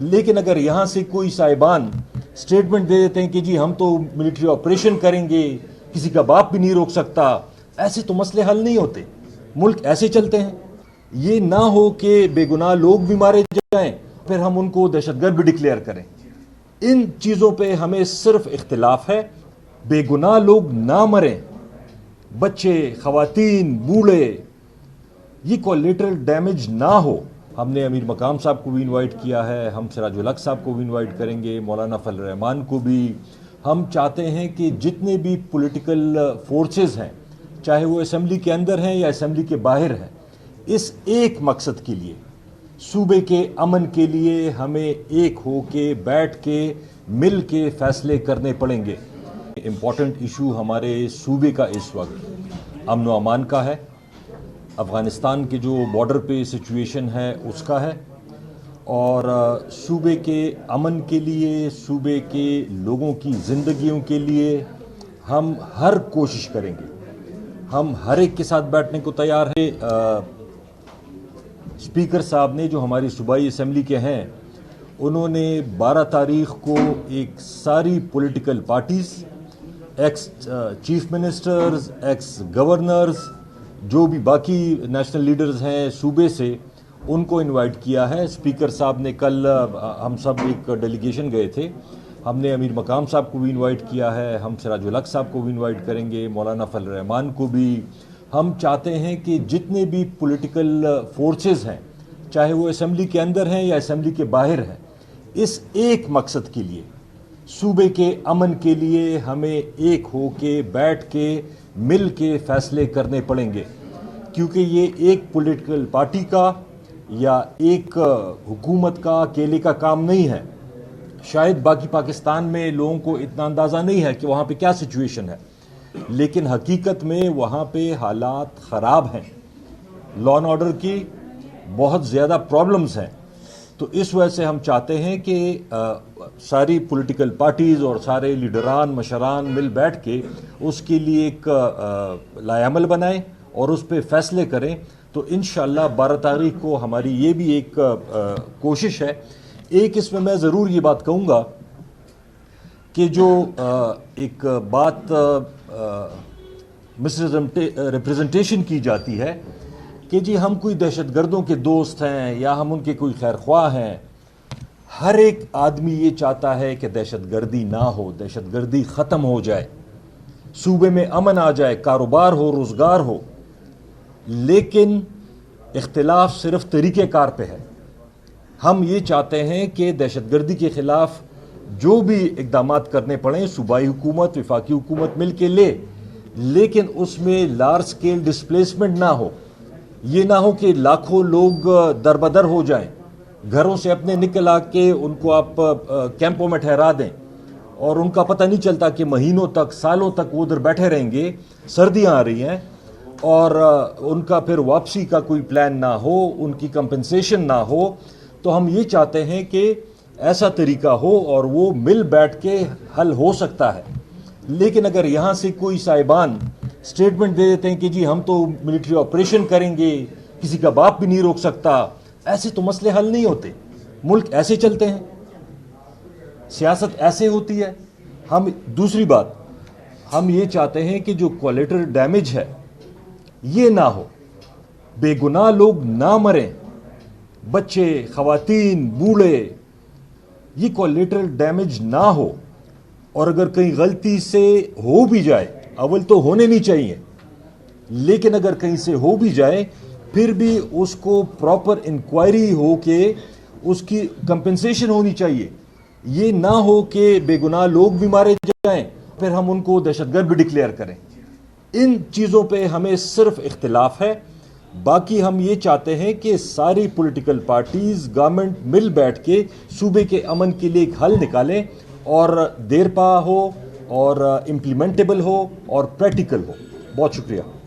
لیکن اگر یہاں سے کوئی صاحبان اسٹیٹمنٹ دے دیتے ہیں کہ جی ہم تو ملٹری آپریشن کریں گے، کسی کا باپ بھی نہیں روک سکتا، ایسے تو مسئلے حل نہیں ہوتے، ملک ایسے چلتے ہیں۔ یہ نہ ہو کہ بے گناہ لوگ بھی مارے جائیں پھر ہم ان کو دہشت گرد بھی ڈکلیئر کریں۔ ان چیزوں پہ ہمیں صرف اختلاف ہے۔ بے گناہ لوگ نہ مریں، بچے، خواتین، بوڑھے، یہ کولیٹرل ڈیمیج نہ ہو۔ ہم نے امیر مقام صاحب کو بھی انوائٹ کیا ہے، ہم سراج الحق صاحب کو بھی انوائٹ کریں گے، مولانا فضل الرحمان کو بھی۔ ہم چاہتے ہیں کہ جتنے بھی پولیٹیکل فورسز ہیں، چاہے وہ اسمبلی کے اندر ہیں یا اسمبلی کے باہر ہیں، اس ایک مقصد کے لیے، صوبے کے امن کے لیے ہمیں ایک ہو کے بیٹھ کے مل کے فیصلے کرنے پڑیں گے۔ امپورٹنٹ ایشو ہمارے صوبے کا اس وقت امن و امان کا ہے، افغانستان کے جو بارڈر پہ سچویشن ہے اس کا ہے، اور صوبے کے امن کے لیے، صوبے کے لوگوں کی زندگیوں کے لیے ہم ہر کوشش کریں گے۔ ہم ہر ایک کے ساتھ بیٹھنے کو تیار ہیں۔ اسپیکر صاحب نے، جو ہماری صوبائی اسمبلی کے ہیں، انہوں نے 12 تاریخ کو ایک ساری political parties, x chief ministers, x governors, جو بھی باقی نیشنل لیڈرز ہیں صوبے سے، ان کو انوائٹ کیا ہے۔ اسپیکر صاحب نے کل، ہم سب ایک ڈیلیگیشن گئے تھے، ہم نے امیر مقام صاحب کو بھی انوائٹ کیا ہے، ہم سراج الحق صاحب کو بھی انوائٹ کریں گے، مولانا فضل الرحمان کو بھی۔ ہم چاہتے ہیں کہ جتنے بھی پولیٹیکل فورسز ہیں، چاہے وہ اسمبلی کے اندر ہیں یا اسمبلی کے باہر ہیں، اس ایک مقصد کے لیے، صوبے کے امن کے لیے ہمیں ایک ہو کے بیٹھ کے مل کے فیصلے کرنے پڑیں گے، کیونکہ یہ ایک پولیٹیکل پارٹی کا یا ایک حکومت کا اکیلے کا کام نہیں ہے۔ شاید باقی پاکستان میں لوگوں کو اتنا اندازہ نہیں ہے کہ وہاں پہ کیا سچویشن ہے، لیکن حقیقت میں وہاں پہ حالات خراب ہیں، لا اینڈ آرڈر کی بہت زیادہ پرابلمز ہیں۔ تو اس وجہ سے ہم چاہتے ہیں کہ ساری پولیٹیکل پارٹیز اور سارے لیڈران، مشران مل بیٹھ کے اس کے لیے ایک لائحہ عمل بنائیں اور اس پہ فیصلے کریں۔ تو انشاءاللہ 12 تاریخ کو ہماری یہ بھی ایک کوشش ہے۔ ایک اس میں ضرور یہ بات کہوں گا کہ جو ایک بات مس ریپریزنٹیشن کی جاتی ہے کہ جی ہم کوئی دہشت گردوں کے دوست ہیں یا ہم ان کے کوئی خیر خواہ ہیں، ہر ایک آدمی یہ چاہتا ہے کہ دہشت گردی نہ ہو، دہشت گردی ختم ہو جائے، صوبے میں امن آ جائے، کاروبار ہو، روزگار ہو، لیکن اختلاف صرف طریقہ کار پہ ہے۔ ہم یہ چاہتے ہیں کہ دہشت گردی کے خلاف جو بھی اقدامات کرنے پڑیں صوبائی حکومت، وفاقی حکومت مل کے لے، لیکن اس میں لارج سکیل ڈسپلیسمنٹ نہ ہو۔ یہ نہ ہو کہ لاکھوں لوگ دربدر ہو جائیں، گھروں سے اپنے نکل آ کے ان کو آپ کیمپوں میں ٹھہرا دیں اور ان کا پتہ نہیں چلتا کہ مہینوں تک، سالوں تک وہ ادھر بیٹھے رہیں گے، سردیاں آ رہی ہیں، اور ان کا پھر واپسی کا کوئی پلان نہ ہو، ان کی کمپنسیشن نہ ہو۔ تو ہم یہ چاہتے ہیں کہ ایسا طریقہ ہو اور وہ مل بیٹھ کے حل ہو سکتا ہے۔ لیکن اگر یہاں سے کوئی صاحبان اسٹیٹمنٹ دے دیتے ہیں کہ جی ہم تو ملٹری آپریشن کریں گے، کسی کا باپ بھی نہیں روک سکتا، ایسے تو مسئلے حل نہیں ہوتے، ملک ایسے چلتے ہیں، سیاست ایسے ہوتی ہے۔ دوسری بات، ہم یہ چاہتے ہیں کہ جو کولیٹرل ڈیمیج ہے یہ نہ ہو، بے گناہ لوگ نہ مریں، بچے، خواتین، بوڑھے، یہ کولیٹرل ڈیمیج نہ ہو، اور اگر کہیں غلطی سے ہو بھی جائے، اول تو ہونے نہیں چاہیے، لیکن اگر کہیں سے ہو بھی جائے پھر بھی اس کو پراپر انکوائری ہو کے اس کی کمپنسیشن ہونی چاہیے۔ یہ نہ ہو کہ بے گناہ لوگ بھی مارے جائیں پھر ہم ان کو دہشت گرد بھی ڈکلیئر کریں۔ ان چیزوں پہ ہمیں صرف اختلاف ہے۔ باقی ہم یہ چاہتے ہیں کہ ساری پولیٹیکل پارٹیز، گورنمنٹ مل بیٹھ کے صوبے کے امن کے لیے ایک حل نکالیں، اور دیر پا ہو اور امپلیمنٹیبل ہو اور پریکٹیکل ہو۔ بہت شکریہ۔